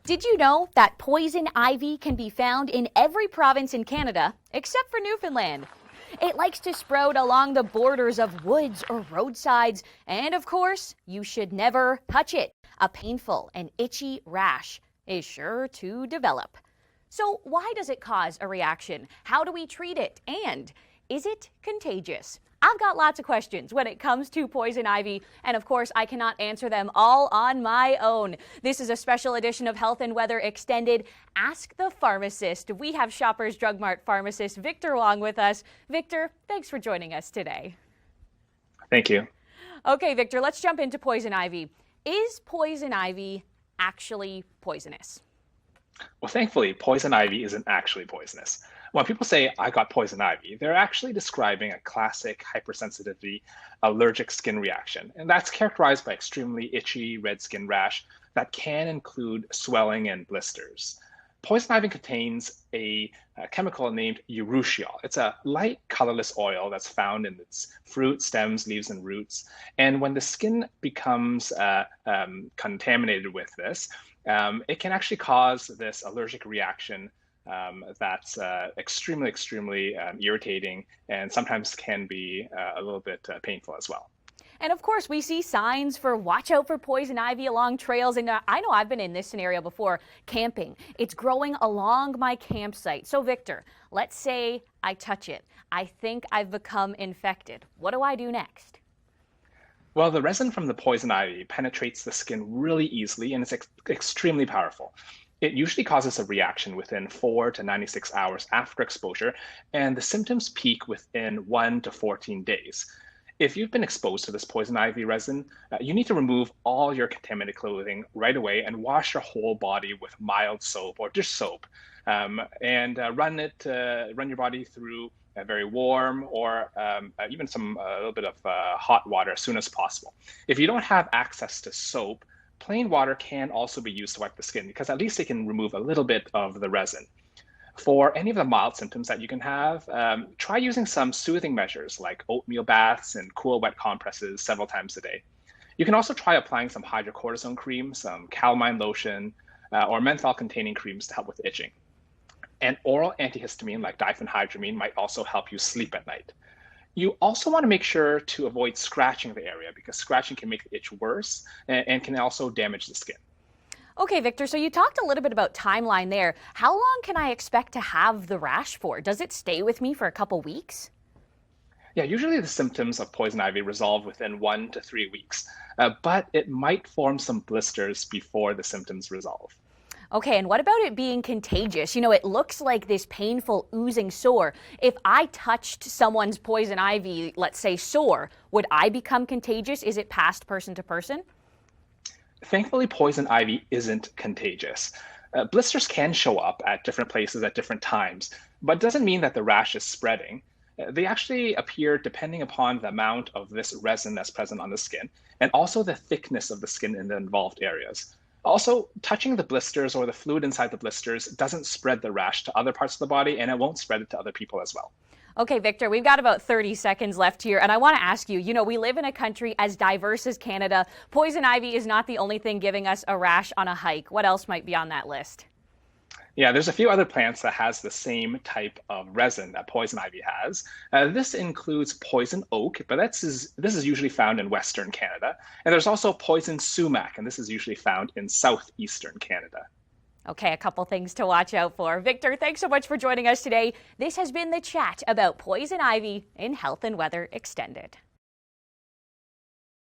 Did you know that poison ivy can be found in every province in Canada except for Newfoundland? It likes to sprout along the borders of woods or roadsides, and of course, you should never touch it. A painful and itchy rash is sure to develop. So why does it cause a reaction? How do we treat it? And is it contagious? I've got lots of questions when it comes to poison ivy, and of course, I cannot answer them all on my own. This is a special edition of Health and Weather Extended, Ask the Pharmacist. We have Shoppers Drug Mart pharmacist Victor Wong with us. Victor, thanks for joining us today. Thank you. Okay, Victor, let's jump into poison ivy. Is poison ivy actually poisonous? Well, thankfully, poison ivy isn't actually poisonous. When people say, I got poison ivy, they're actually describing a classic hypersensitivity allergic skin reaction. And that's characterized by extremely itchy red skin rash that can include swelling and blisters. Poison ivy contains a chemical named urushiol. It's a light, colorless oil that's found in its fruit, stems, leaves, and roots. And when the skin becomes contaminated with this, it can actually cause this allergic reaction that's extremely irritating and sometimes can be a little bit painful as well. And of course, we see signs for watch out for poison ivy along trails. And I know I've been in this scenario before, camping. It's growing along my campsite. So Victor, let's say I touch it. I think I've become infected. What do I do next? Well, the resin from the poison ivy penetrates the skin really easily and it's extremely powerful. It usually causes a reaction within 4 to 96 hours after exposure, and the symptoms peak within 1 to 14 days. If you've been exposed to this poison ivy resin, you need to remove all your contaminated clothing right away and wash your whole body with mild soap or dish soap, and run your body through very warm or even a little bit of hot water as soon as possible. If you don't have access to soap, plain water can also be used to wipe the skin because at least it can remove a little bit of the resin. For any of the mild symptoms that you can have, try using some soothing measures like oatmeal baths and cool wet compresses several times a day. You can also try applying some hydrocortisone cream, some calamine lotion, or menthol-containing creams to help with itching. An oral antihistamine like diphenhydramine might also help you sleep at night. You also want to make sure to avoid scratching the area because scratching can make the itch worse and can also damage the skin. Okay, Victor, so you talked a little bit about timeline there. How long can I expect to have the rash for? Does it stay with me for a couple weeks? Yeah, usually the symptoms of poison ivy resolve within 1 to 3 weeks, but it might form some blisters before the symptoms resolve. Okay, and what about it being contagious? You know, it looks like this painful oozing sore. If I touched someone's poison ivy, let's say sore, would I become contagious? Is it passed person to person? Thankfully, poison ivy isn't contagious. Blisters can show up at different places at different times, but it doesn't mean that the rash is spreading. They actually appear depending upon the amount of this resin that's present on the skin and also the thickness of the skin in the involved areas. Also, touching the blisters or the fluid inside the blisters doesn't spread the rash to other parts of the body, and it won't spread it to other people as well. Okay, Victor, we've got about 30 seconds left here, and I want to ask you, we live in a country as diverse as Canada. Poison ivy is not the only thing giving us a rash on a hike. What else might be on that list? Yeah, there's a few other plants that has the same type of resin that poison ivy has. This includes poison oak, but this is usually found in Western Canada. And there's also poison sumac, and this is usually found in Southeastern Canada. Okay, a couple things to watch out for. Victor, thanks so much for joining us today. This has been the chat about poison ivy in Health and Weather Extended.